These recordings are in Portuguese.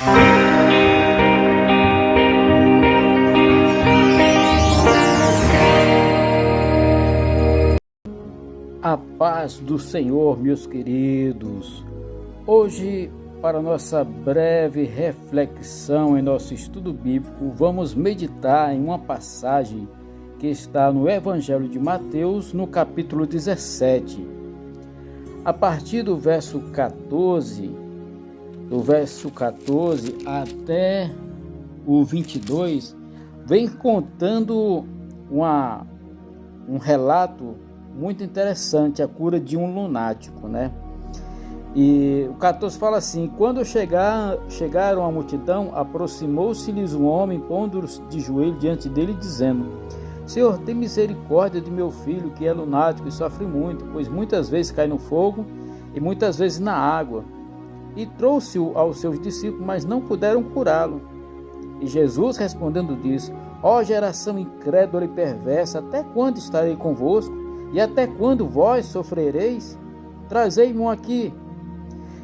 A paz do Senhor, meus queridos. Hoje, para nossa breve reflexão em nosso estudo bíblico, vamos meditar em uma passagem que está no Evangelho de Mateus, no capítulo 17. A partir do verso 14, até o 22, vem contando um relato muito interessante, a cura de um lunático, né? E o 14 fala assim: quando chegaram a multidão, aproximou-se-lhes um homem, pondo-se de joelho diante dele, dizendo: Senhor, tem misericórdia de meu filho, que é lunático e sofre muito, pois muitas vezes cai no fogo e muitas vezes na água. E trouxe-o aos seus discípulos, mas não puderam curá-lo. E Jesus respondendo disse: Ó geração incrédula e perversa, até quando estarei convosco? E até quando vós sofrereis? Trazei-mo aqui.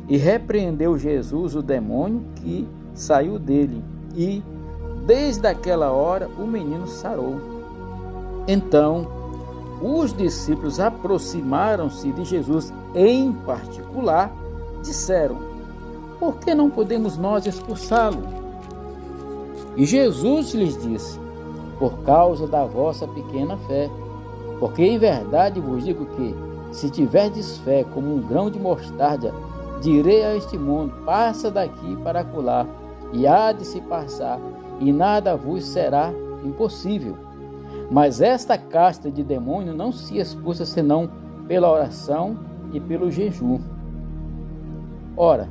E repreendeu Jesus o demônio que saiu dele, e desde aquela hora o menino sarou. Então os discípulos aproximaram-se de Jesus em particular, disseram: Por que não podemos nós expulsá-lo? E Jesus lhes disse: Por causa da vossa pequena fé. Porque em verdade vos digo que, se tiverdes fé como um grão de mostarda, direi a este mundo: passa daqui para acolá, e há de se passar, e nada vos será impossível. Mas esta casta de demônio não se expulsa senão pela oração e pelo jejum. Ora,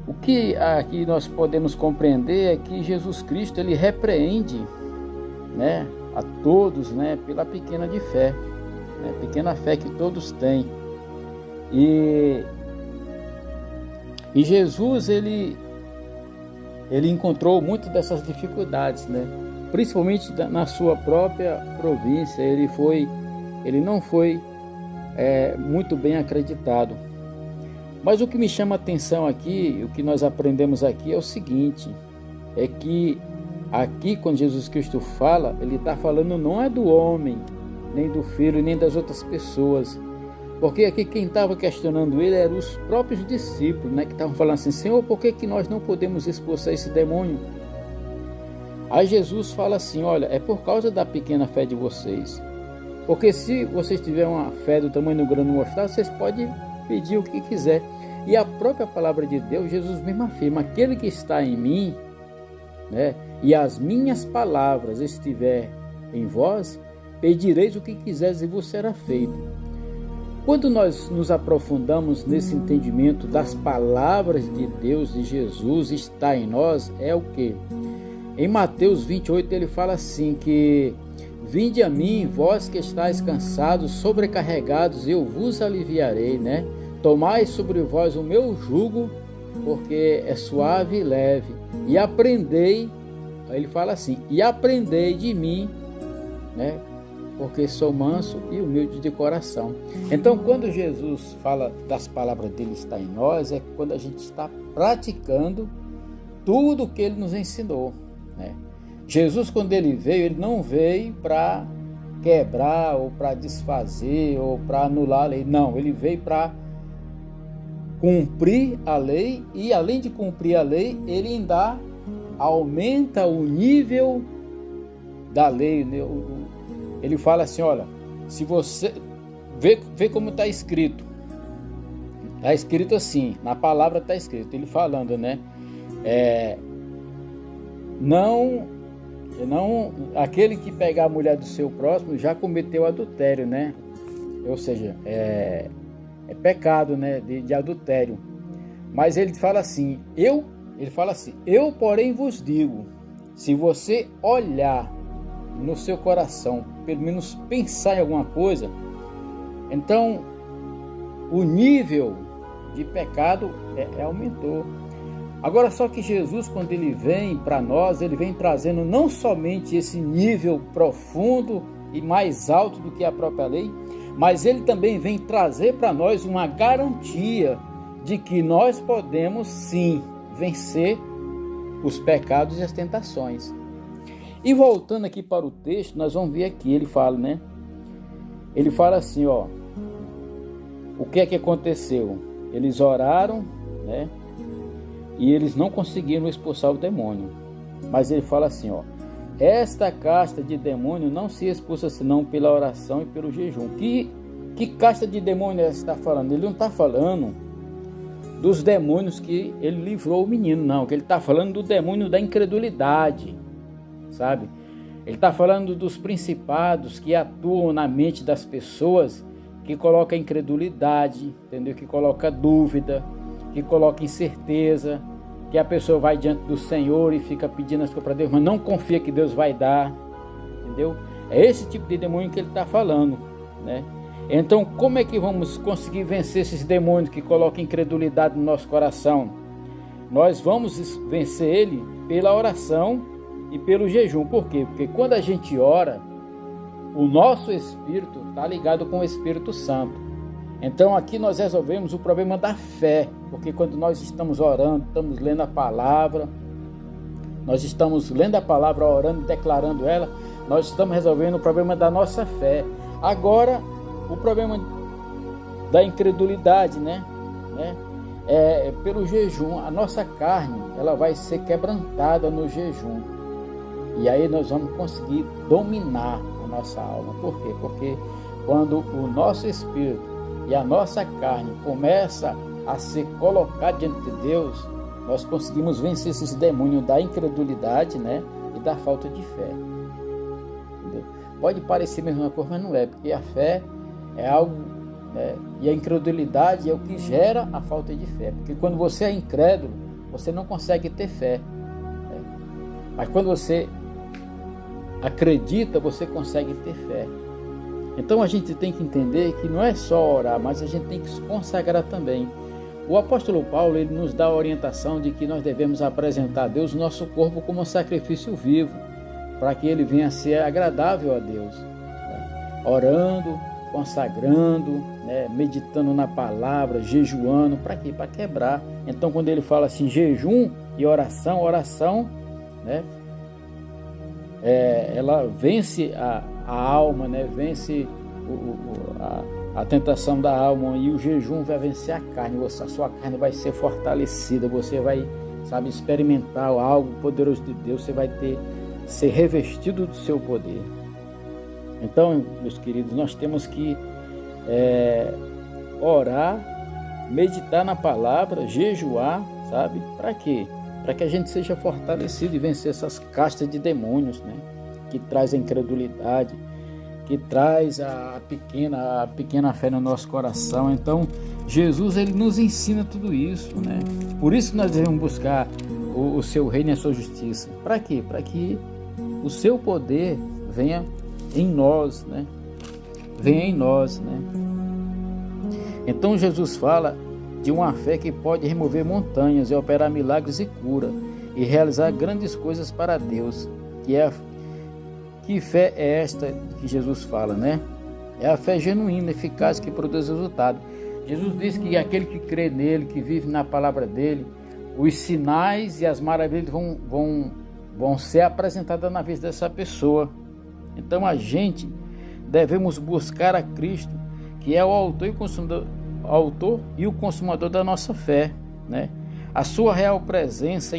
o que aqui nós podemos compreender é que Jesus Cristo, ele repreende, né, a todos, né, pela pequena de fé, né, pequena fé que todos têm. E Jesus, ele encontrou muitas dessas dificuldades, né, principalmente na sua própria província. Ele não foi muito bem acreditado. Mas o que me chama a atenção aqui, o que nós aprendemos aqui é o seguinte, é que aqui, quando Jesus Cristo fala, ele está falando não é do homem, nem do filho, nem das outras pessoas. Porque aqui quem estava questionando ele eram os próprios discípulos, né, que estavam falando assim: Senhor, por que nós não podemos expulsar esse demônio? Aí Jesus fala assim: olha, é por causa da pequena fé de vocês. Porque se vocês tiverem uma fé do tamanho do grão de mostarda, vocês podem pedir o que quiser. E a própria palavra de Deus, Jesus mesmo afirma: aquele que está em mim, né, e as minhas palavras estiver em vós, pedireis o que quiseres e vos será feito. Quando nós nos aprofundamos nesse entendimento das palavras de Deus, de Jesus está em nós, é o que? Em Mateus 28 ele fala assim que: Vinde a mim, vós que estáis cansados, sobrecarregados, eu vos aliviarei, né? Tomai sobre vós o meu jugo, porque é suave e leve, e aprendei. Ele fala assim: e aprendei de mim, né? Porque sou manso e humilde de coração. Então, quando Jesus fala das palavras dele está em nós, é quando a gente está praticando tudo o que ele nos ensinou, né? Jesus, quando ele veio, ele não veio para quebrar ou para desfazer ou para anular a lei. Não, ele veio para cumprir a lei, e além de cumprir a lei, ele ainda aumenta o nível da lei, né? Ele fala assim: olha, se você vê como está escrito assim, na palavra está escrito, ele falando, né, não, aquele que pegar a mulher do seu próximo já cometeu adultério, né? Ou seja, é pecado, né, de adultério. Mas ele fala assim: eu porém vos digo, se você olhar no seu coração, pelo menos pensar em alguma coisa, então o nível de pecado aumentou. Agora, só que Jesus, quando ele vem para nós, ele vem trazendo não somente esse nível profundo e mais alto do que a própria lei, mas ele também vem trazer para nós uma garantia de que nós podemos sim vencer os pecados e as tentações. E voltando aqui para o texto, nós vamos ver aqui, ele fala, né? Ele fala assim, ó, o que é que aconteceu? Eles oraram, né? E eles não conseguiram expulsar o demônio. Mas ele fala assim, ó, esta casta de demônio não se expulsa senão pela oração e pelo jejum. Que casta de demônio ele está falando? Ele não está falando dos demônios que ele livrou o menino, não. Que ele está falando do demônio da incredulidade, sabe? Ele está falando dos principados que atuam na mente das pessoas, que coloca incredulidade, entendeu? Que coloca dúvida, que coloca incerteza, que a pessoa vai diante do Senhor e fica pedindo as coisas para Deus, mas não confia que Deus vai dar, entendeu? É esse tipo de demônio que ele está falando, né? Então, como é que vamos conseguir vencer esses demônios que colocam incredulidade no nosso coração? Nós vamos vencer ele pela oração e pelo jejum. Por quê? Porque quando a gente ora, o nosso espírito está ligado com o Espírito Santo. Então aqui nós resolvemos o problema da fé, porque quando nós estamos orando, estamos lendo a palavra, orando, declarando ela, nós estamos resolvendo o problema da nossa fé. Agora, o problema da incredulidade, né? É pelo jejum. A nossa carne, ela vai ser quebrantada no jejum. E aí nós vamos conseguir dominar a nossa alma. Por quê? Porque quando o nosso espírito e a nossa carne começa a ser colocada diante de Deus, nós conseguimos vencer esses demônios da incredulidade, né? E da falta de fé. Entendeu? Pode parecer a mesma coisa, mas não é, porque a fé é algo, né? E a incredulidade é o que gera a falta de fé. Porque quando você é incrédulo, você não consegue ter fé, né? Mas quando você acredita, você consegue ter fé. Então a gente tem que entender que não é só orar, mas a gente tem que se consagrar também. O apóstolo Paulo, ele nos dá a orientação de que nós devemos apresentar a Deus o nosso corpo como um sacrifício vivo, para que ele venha a ser agradável a Deus, né? Orando, consagrando, né? Meditando na palavra, jejuando, para quê? Para quebrar. Então quando ele fala assim, jejum e oração, né? Ela vence a alma, né? Vence a tentação da alma, e o jejum vai vencer a carne. A sua carne vai ser fortalecida, você vai, sabe, experimentar algo poderoso de Deus, você vai ser revestido do seu poder. Então, meus queridos, nós temos que orar, meditar na palavra, jejuar, sabe? Para quê? Para que a gente seja fortalecido e vencer essas castas de demônios, né? Que traz a incredulidade, que traz a pequena fé no nosso coração. Então, Jesus, ele nos ensina tudo isso, né? Por isso nós devemos buscar o seu reino e a sua justiça. Para quê? Para que o seu poder venha em nós, né? Venha em nós, né? Então, Jesus fala de uma fé que pode remover montanhas e operar milagres e cura e realizar grandes coisas para Deus. Que fé é esta que Jesus fala, né? É a fé genuína, eficaz, que produz resultado. Jesus diz que aquele que crê nele, que vive na palavra dele, os sinais e as maravilhas vão ser apresentadas na vida dessa pessoa. Então a gente devemos buscar a Cristo, que é o autor e o consumador da nossa fé, né? A sua real presença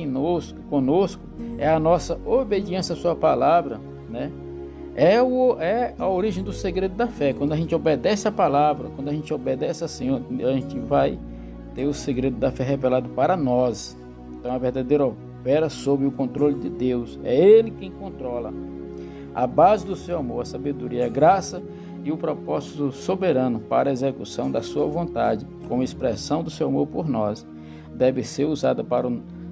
conosco é a nossa obediência à sua palavra, né? É a origem do segredo da fé. Quando a gente obedece a palavra, quando a gente obedece ao Senhor, a gente vai ter o segredo da fé revelado para nós. Então a verdadeira opera sob o controle de Deus. É Ele quem controla. A base do seu amor, a sabedoria, a graça e o propósito soberano para a execução da sua vontade, como expressão do seu amor por nós, deve ser usada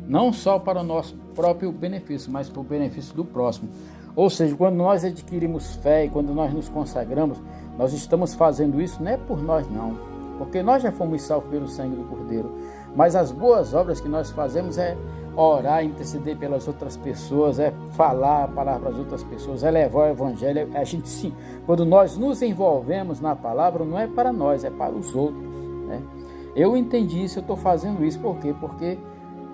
não só para o nosso próprio benefício, mas para o benefício do próximo. Ou seja, quando nós adquirimos fé e quando nós nos consagramos, nós estamos fazendo isso não é por nós não, porque nós já fomos salvos pelo sangue do Cordeiro, mas as boas obras que nós fazemos é orar, interceder pelas outras pessoas, é falar a palavra para as outras pessoas, é levar o evangelho. A gente, sim, quando nós nos envolvemos na palavra, não é para nós, é para os outros, né? Eu entendi isso, eu estou fazendo isso, por quê? Porque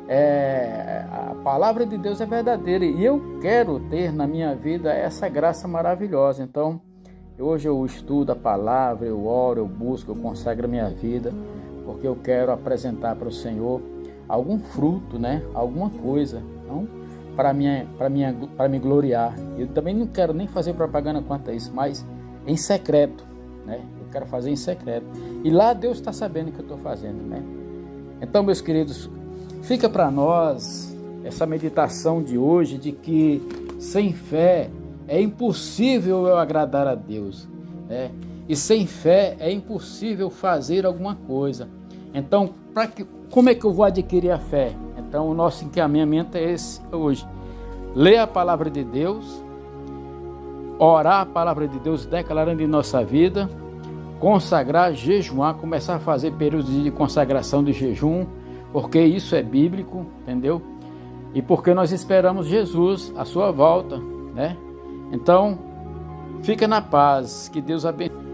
A palavra de Deus é verdadeira e eu quero ter na minha vida essa graça maravilhosa. Então, hoje eu estudo a palavra, eu oro, eu busco, eu consagro a minha vida, porque eu quero apresentar para o Senhor algum fruto, né? Alguma coisa, não para me gloriar. Eu também não quero nem fazer propaganda quanto a isso, mas em secreto, né? Eu quero fazer em secreto. E lá Deus está sabendo o que eu estou fazendo, né? Então, meus queridos, fica para nós essa meditação de hoje de que sem fé é impossível eu agradar a Deus, né? E sem fé é impossível fazer alguma coisa. Então, como é que eu vou adquirir a fé? Então, o nosso encaminhamento é esse hoje. Ler a palavra de Deus, orar a palavra de Deus, declarando em nossa vida, consagrar, jejuar, começar a fazer períodos de consagração de jejum, porque isso é bíblico, entendeu? E porque nós esperamos Jesus, a sua volta, né? Então, fica na paz, que Deus abençoe.